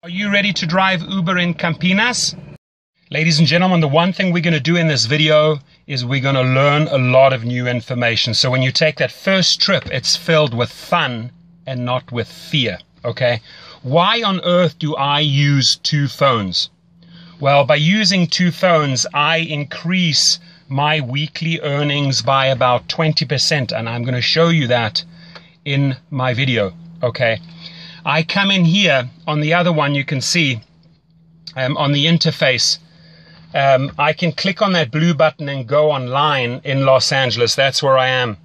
Are you ready to drive Uber in Campinas? Ladies and gentlemen, the one thing we're going to do in this video is we're going to learn a lot of new information. So when you take that first trip, it's filled with fun and not with fear, okay? Why on earth do I use two phones? Well, by using two phones, I increase my weekly earnings by about 20%, and I'm going to show you that in my video, okay? I come in here, on the other one you can see on the interface, I can click on that blue button and go online in Los Angeles. That's where I am.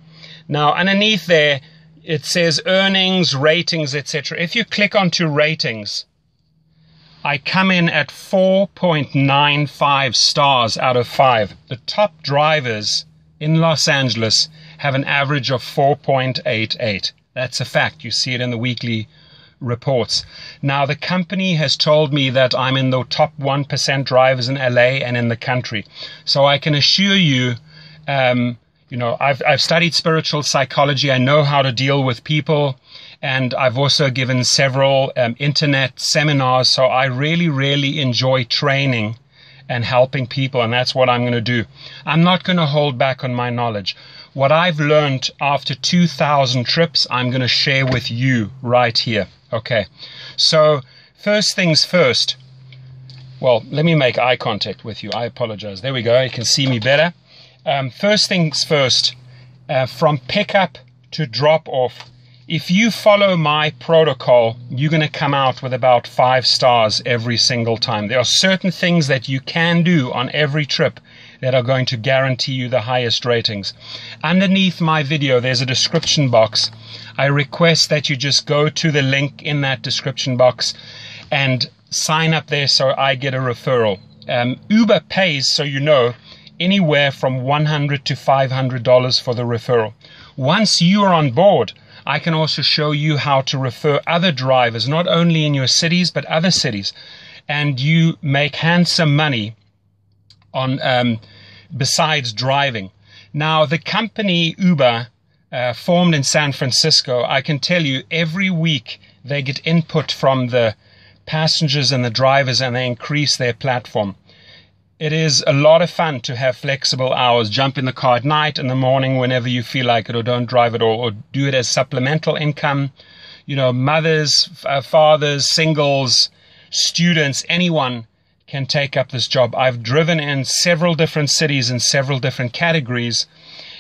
Now underneath there it says earnings, ratings, etc. If you click onto ratings, I come in at 4.95 stars out of 5. The top drivers in Los Angeles have an average of 4.88. That's a fact. You see it in the weekly reports. Now the company has told me that I'm in the top 1% drivers in LA and in the country. So I can assure you, I've studied spiritual psychology. I know how to deal with people, and I've also given several internet seminars. So I really enjoy training and helping people, and that's what I'm going to do. I'm not going to hold back on my knowledge. What I've learned after 2,000 trips, I'm going to share with you right here. Okay, so first things first. Well, let me make eye contact with you. I apologize. There we go. You can see me better. First things first, from pickup to drop off, if you follow my protocol, you're going to come out with about 5 stars every single time. There are certain things that you can do on every trip that are going to guarantee you the highest ratings. Underneath my video, there's a description box. I request that you just go to the link in that description box and sign up there so I get a referral. Uber pays, so you know, anywhere from $100 to $500 for the referral. Once you are on board, I can also show you how to refer other drivers, not only in your cities, but other cities. And you make handsome money on besides driving. Now, the company Uber, formed in San Francisco, I can tell you every week they get input from the passengers and the drivers, and they increase their platform. It is a lot of fun to have flexible hours. Jump in the car at night, in the morning, whenever you feel like it, or don't drive at all, or do it as supplemental income. You know, mothers, fathers, singles, students, anyone can take up this job. I've driven in several different cities in several different categories,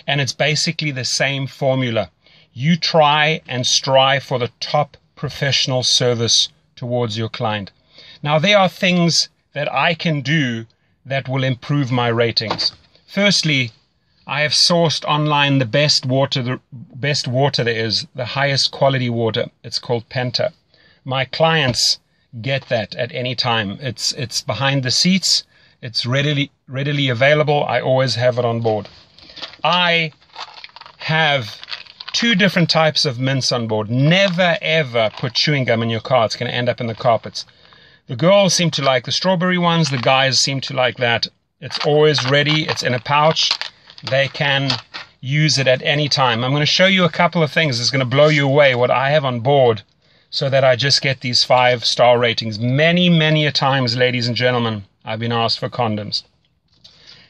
and it's basically the same formula. You try and strive for the top professional service towards your client. Now, there are things that I can do that will improve my ratings. Firstly, I have sourced online the best water there is, the highest quality water. It's called Penta. My clients get that at any time. It's behind the seats. It's readily available. I always have it on board. I have 2 different types of mints on board. Never ever put chewing gum in your car. It's going to end up in the carpets. The girls seem to like the strawberry ones. The guys seem to like that. It's always ready. It's in a pouch. They can use it at any time. I'm going to show you a couple of things. It's going to blow you away what I have on board, so that I just get these 5-star ratings. Many a times, ladies and gentlemen, I've been asked for condoms.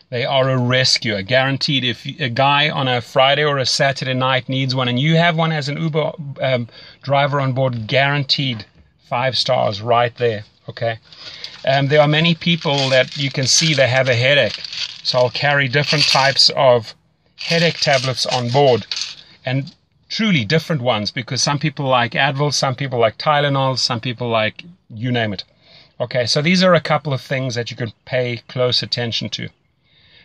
They are a rescue, guaranteed. If a guy on a Friday or a Saturday night needs one, and you have one as an Uber driver on board, guaranteed 5 stars right there, okay? There are many people that you can see they have a headache. So I'll carry different types of headache tablets on board, and truly different ones, because some people like Advil, some people like Tylenol, some people like you name it. Okay, so these are a couple of things that you can pay close attention to.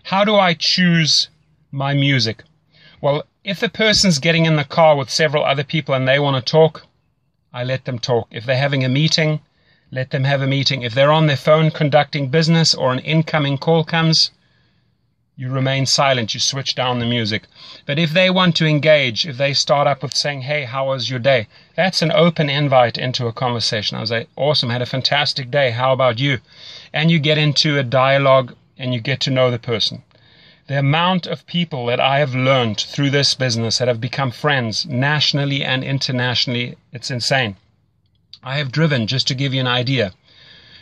How do I choose my music? Well, if the person's getting in the car with several other people and they want to talk, I let them talk. If they're having a meeting, let them have a meeting. If they're on their phone conducting business or an incoming call comes, you remain silent, you switch down the music. But if they want to engage, if they start up with saying, hey, how was your day? That's an open invite into a conversation. I was like, awesome, had a fantastic day. How about you? And you get into a dialogue and you get to know the person. The amount of people that I have learned through this business that have become friends nationally and internationally, it's insane. I have driven, just to give you an idea,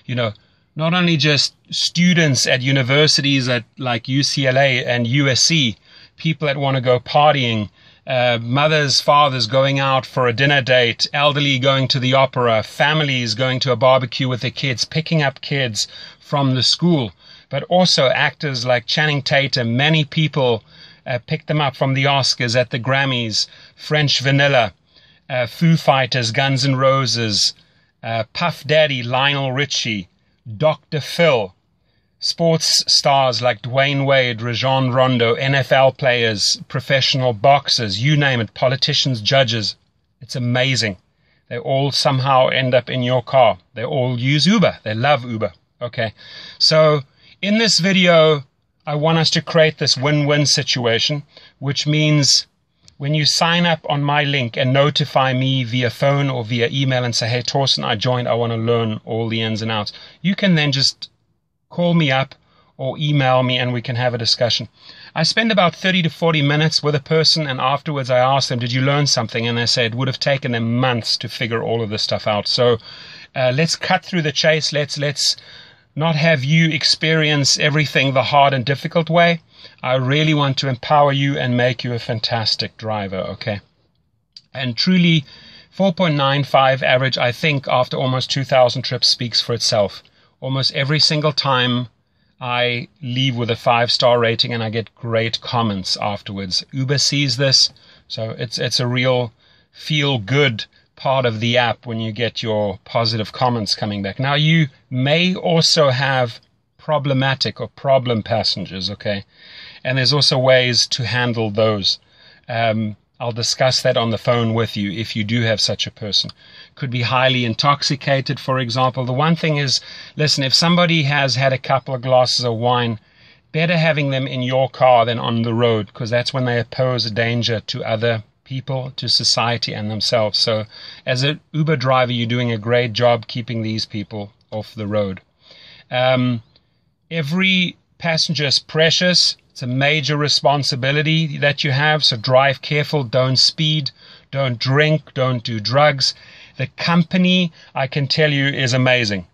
you know, not only just students at universities like UCLA and USC, people that want to go partying, mothers, fathers going out for a dinner date, elderly going to the opera, families going to a barbecue with their kids, picking up kids from the school, but also actors like Channing Tatum. Many people picked them up from the Oscars, at the Grammys, French Vanilla, Foo Fighters, Guns N' Roses, Puff Daddy, Lionel Richie, Dr. Phil, sports stars like Dwayne Wade, Rajon Rondo, NFL players, professional boxers, you name it, politicians, judges. It's amazing. They all somehow end up in your car. They all use Uber. They love Uber. Okay. So in this video, I want us to create this win-win situation, which means when you sign up on my link and notify me via phone or via email and say, hey, Torsten, I joined, I want to learn all the ins and outs, you can then just call me up or email me and we can have a discussion. I spend about 30 to 40 minutes with a person, and afterwards I ask them, did you learn something? And they say it would have taken them months to figure all of this stuff out. So let's cut through the chase. Let's not have you experience everything the hard and difficult way. I really want to empower you and make you a fantastic driver, okay? And truly, 4.95 average, I think, after almost 2,000 trips speaks for itself. Almost every single time I leave with a 5-star rating and I get great comments afterwards. Uber sees this, so it's a real feel-good part of the app when you get your positive comments coming back. Now, you may also have problematic or problem passengers, okay? And there's also ways to handle those. I'll discuss that on the phone with you if you do have such a person. Could be highly intoxicated, for example. The one thing is, listen, if somebody has had a couple of glasses of wine, better having them in your car than on the road, because that's when they pose a danger to other people, to society and themselves. So as an Uber driver, you're doing a great job keeping these people off the road. Every passenger is precious. It's a major responsibility that you have, so drive careful, don't speed, don't drink, don't do drugs. The company, I can tell you, is amazing.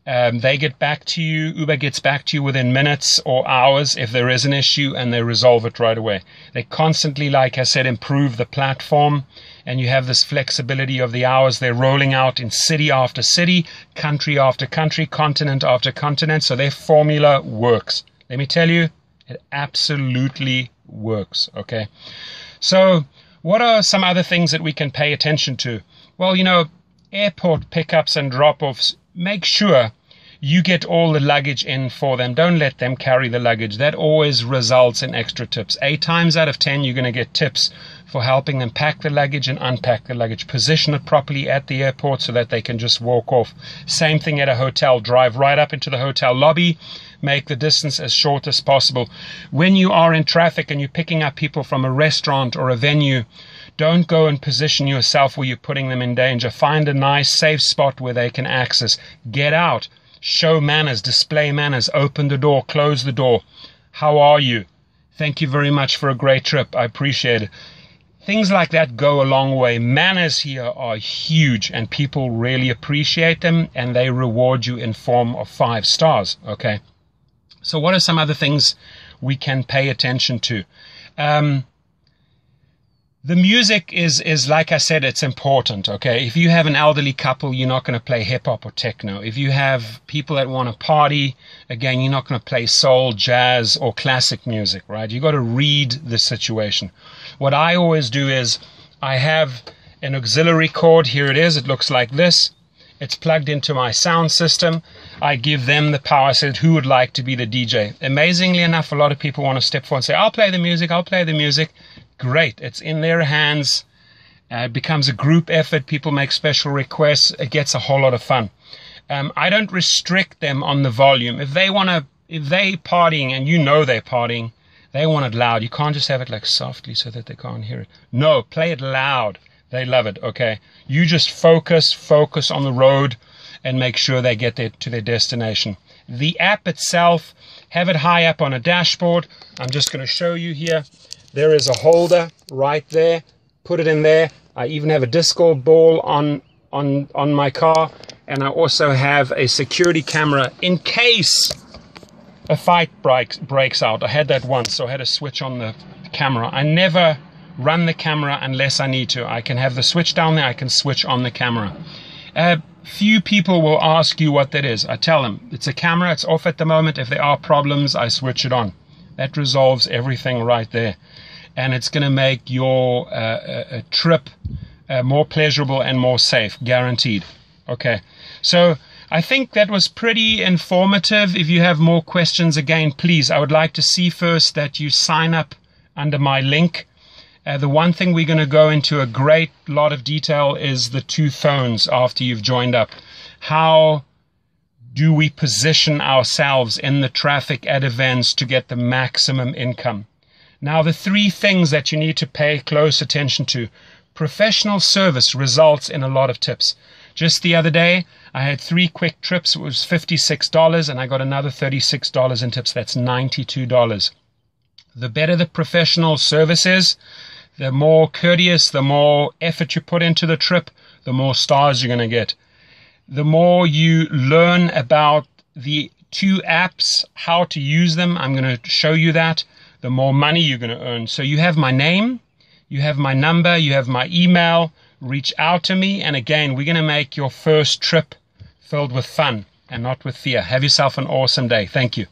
They get back to you, Uber gets back to you within minutes or hours if there is an issue, and they resolve it right away. They constantly, like I said, improve the platform, and you have this flexibility of the hours. They're rolling out in city after city, country after country, continent after continent, so their formula works. Let me tell you, it absolutely works, okay? So what are some other things that we can pay attention to? Well, you know, airport pickups and drop-offs, make sure you get all the luggage in for them. Don't let them carry the luggage. That always results in extra tips. 8 times out of 10, you're going to get tips for helping them pack the luggage and unpack the luggage. Position it properly at the airport so that they can just walk off. Same thing at a hotel. Drive right up into the hotel lobby. Make the distance as short as possible. When you are in traffic and you're picking up people from a restaurant or a venue, don't go and position yourself where you're putting them in danger. Find a nice, safe spot where they can access. Get out. Show manners. Display manners. Open the door. Close the door. How are you? Thank you very much for a great trip. I appreciate it. Things like that go a long way. Manners here are huge, and people really appreciate them, and they reward you in form of 5 stars. Okay. So what are some other things we can pay attention to? The music is like I said, it's important, okay? If you have an elderly couple, you're not going to play hip-hop or techno. If you have people that want to party, again, you're not going to play soul, jazz, or classic music, right? You got to read the situation. What I always do is I have an auxiliary cord. Here it is. It looks like this. It's plugged into my sound system. I give them the power. I said, who would like to be the DJ? Amazingly enough, a lot of people want to step forward and say, I'll play the music, I'll play the music. Great. It's in their hands. It becomes a group effort. People make special requests. It gets a whole lot of fun. I don't restrict them on the volume. If they partying and you know they're partying, they want it loud. You can't just have it like softly so that they can't hear it. No, play it loud. They love it, okay? You just focus on the road and make sure they get to their destination. The app itself, have it high up on a dashboard. I'm just going to show you here. There is a holder right there. Put it in there. I even have a disco ball on on my car, and I also have a security camera in case a fight breaks out. I had that once, so I had to switch on the camera. I never run the camera unless I need to. I can have the switch down there, I can switch on the camera. Few people will ask you what that is. I tell them it's a camera, it's off at the moment. If there are problems, I switch it on. That resolves everything right there, and it's going to make your trip more pleasurable and more safe, guaranteed. Okay, so I think that was pretty informative. If you have more questions, again, please, I would like to see first that you sign up under my link. The one thing we're going to go into a great lot of detail is the 2 phones after you've joined up. How do we position ourselves in the traffic at events to get the maximum income? Now, the 3 things that you need to pay close attention to. Professional service results in a lot of tips. Just the other day, I had 3 quick trips. It was $56, and I got another $36 in tips. That's $92. The better the professional service is, the more courteous, the more effort you put into the trip, the more stars you're going to get. The more you learn about the 2 apps, how to use them, I'm going to show you that, the more money you're going to earn. So you have my name, you have my number, you have my email. Reach out to me, and again, we're going to make your first trip filled with fun and not with fear. Have yourself an awesome day. Thank you.